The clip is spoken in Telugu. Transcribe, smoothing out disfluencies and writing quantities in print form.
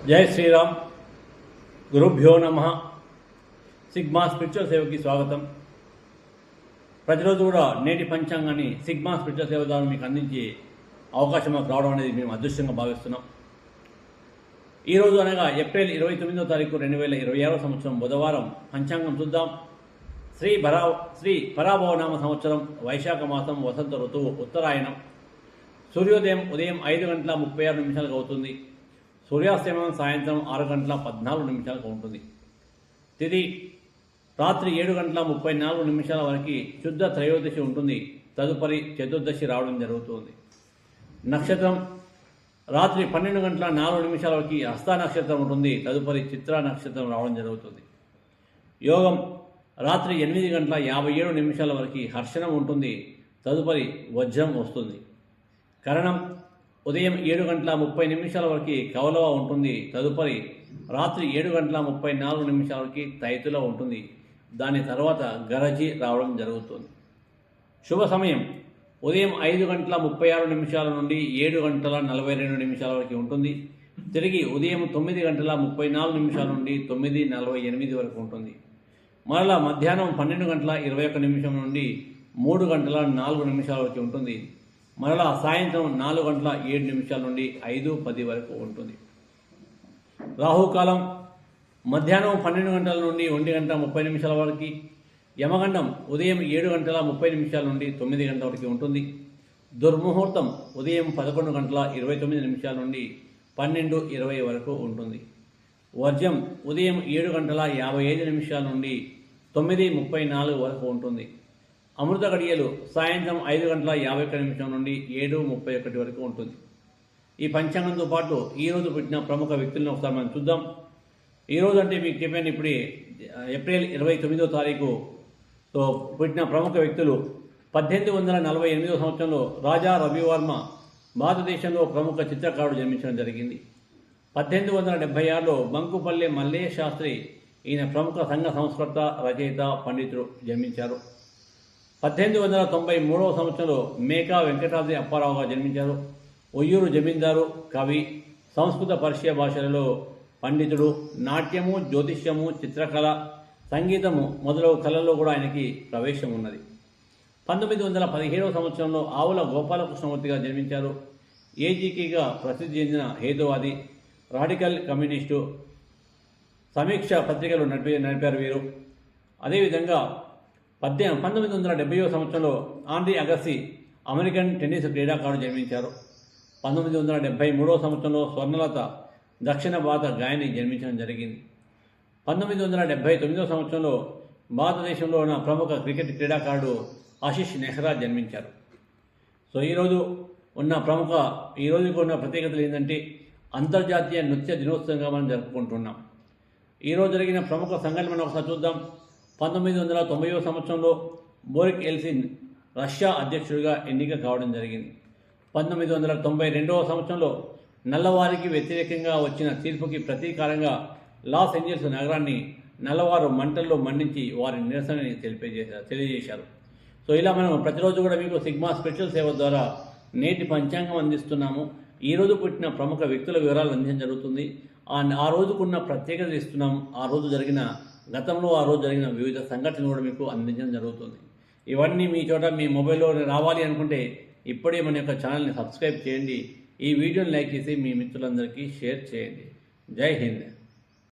జై శ్రీరామ్. గురుభ్యో నమః. సిగ్మా స్పిరిచువల్ సేవకి స్వాగతం. ప్రతిరోజు కూడా నేటి పంచాంగాన్ని సిగ్మా స్పిరిచువల్ సేవ ద్వారా మీకు అందించే అవకాశం మాకు రావడం అనేది మేము అదృష్టంగా భావిస్తున్నాం. ఈరోజు అనగా ఏప్రిల్ 29వ తారీఖు 2026 సంవత్సరం బుధవారం పంచాంగం చూద్దాం. శ్రీ పరాభవనామ సంవత్సరం, వైశాఖ మాసం, వసంత ఋతువు, ఉత్తరాయణం. సూర్యోదయం ఉదయం 5:36 అవుతుంది. సూర్యాస్తమయం సాయంత్రం 6:14 ఉంటుంది. తిథి రాత్రి 7:34 వరకు శుద్ధ త్రయోదశి ఉంటుంది. తదుపరి చతుర్దశి రావడం జరుగుతుంది. నక్షత్రం రాత్రి 12:04 వరకు హస్త నక్షత్రం ఉంటుంది. తదుపరి చిత్రా నక్షత్రం రావడం జరుగుతుంది. యోగం రాత్రి 8:57 వరకు హర్షణం ఉంటుంది. తదుపరి వజ్రం వస్తుంది. కరణం ఉదయం 7:30 వరకు కౌలవ ఉంటుంది. తదుపరి రాత్రి 7:34 వరకు తైతుల ఉంటుంది. దాని తర్వాత గరజి రావడం జరుగుతుంది. శుభ సమయం ఉదయం 5:36 నుండి 7:42 వరకు ఉంటుంది. తిరిగి ఉదయం 9:34 నుండి 9:48 వరకు ఉంటుంది. మరలా మధ్యాహ్నం 12:21 నుండి 3:04 వరకు ఉంటుంది. మరలా సాయంత్రం 4:07 నుండి 5:10 వరకు ఉంటుంది. రాహుకాలం మధ్యాహ్నం 12 గంటల నుండి 1:30 వరకు. యమగండం ఉదయం 7:30 నుండి 9 గంటల వరకు ఉంటుంది. దుర్ముహూర్తం ఉదయం 11:29 నుండి 12:20 వరకు ఉంటుంది. వర్జం ఉదయం 7:55 నుండి 9:34 వరకు ఉంటుంది. అమృత గడియలు సాయంత్రం 5:51 నుండి 7:31 వరకు ఉంటుంది. ఈ పంచాంగంతో పాటు ఈరోజు పుట్టిన ప్రముఖ వ్యక్తులను ఒకసారి మనం చూద్దాం. ఈరోజు అంటే మీకు చెప్పాను ఇప్పుడే, ఏప్రిల్ 29వ తారీఖుతో పుట్టిన ప్రముఖ వ్యక్తులు 1848 సంవత్సరంలో రాజా రవివర్మ భారతదేశంలో ప్రముఖ చిత్రకారుడు జన్మించడం జరిగింది. 1876లో బంకుపల్లె మల్లేశ శాస్త్రి, ఈయన ప్రముఖ సంఘ సంస్కర్త, రచయిత, పండితుడు జన్మించారు. 1893 సంవత్సరంలో మేకా వెంకటాద్రి అప్పారావు గారు జన్మించారు. ఒయ్యూరు జమీందారు, కవి, సంస్కృత పర్షియా భాషలలో పండితుడు. నాట్యము, జ్యోతిష్యము, చిత్రకళ, సంగీతము మొదలగు కళల్లో కూడా ఆయనకి ప్రవేశం ఉన్నది. 1917 సంవత్సరంలో ఆవుల గోపాలకృష్ణమూర్తి గారు జన్మించారు. ఏజీకేగా ప్రసిద్ధి చెందిన హేతువాది, రాడికల్ కమ్యూనిస్టు, సమీక్ష పత్రికలు నడిపారు వీరు. అదేవిధంగా 1970 సంవత్సరంలో ఆండ్రీ అగస్సీ, అమెరికన్ టెన్నిస్ క్రీడాకారుడు జన్మించారు. 1973 సంవత్సరంలో స్వర్ణలత, దక్షిణ భారత గాయని జన్మించడం జరిగింది. 1979 సంవత్సరంలో భారతదేశంలో ఉన్న ప్రముఖ క్రికెట్ క్రీడాకారుడు ఆశిష్ నెహ్రా జన్మించారు. సో ఈరోజుకు ఉన్న ప్రత్యేకతలు ఏంటంటే, అంతర్జాతీయ నృత్య దినోత్సవంగా మనం జరుపుకుంటున్నాం. ఈరోజు జరిగిన ప్రముఖ సంఘటన మనం ఒకసారి చూద్దాం. 1990 సంవత్సరంలో బోరిక్ ఎల్సిన్ రష్యా అధ్యక్షుడిగా ఎన్నిక కావడం జరిగింది. 1992 సంవత్సరంలో నల్లవారికి వ్యతిరేకంగా వచ్చిన తీర్పుకి ప్రతీకారంగా లాస్ ఏంజల్స్ నగరాన్ని నల్లవారు మంటల్లో మండించి వారి నిరసనని తెలియజేశారు. సో ఇలా మనం ప్రతిరోజు కూడా మీకు సిగ్మా స్పెషల్ సేవ ద్వారా నేటి పంచాంగం అందిస్తున్నాము. ఈరోజు పుట్టిన ప్రముఖ వ్యక్తుల వివరాలు అందించడం జరుగుతుంది. ఆ రోజుకున్న ప్రత్యేకత ఇస్తున్నాము. ఆ రోజు జరిగిన వివిధ సంఘటనలు కూడా మీకు అందించడం జరుగుతుంది. ఇవన్నీ మీ చోట మీ మొబైల్లో రావాలి అనుకుంటే ఇప్పుడే మన యొక్క ఛానల్ని సబ్స్క్రైబ్ చేయండి. ఈ వీడియోని లైక్ చేసి మీ మిత్రులందరికీ షేర్ చేయండి. జై హింద్.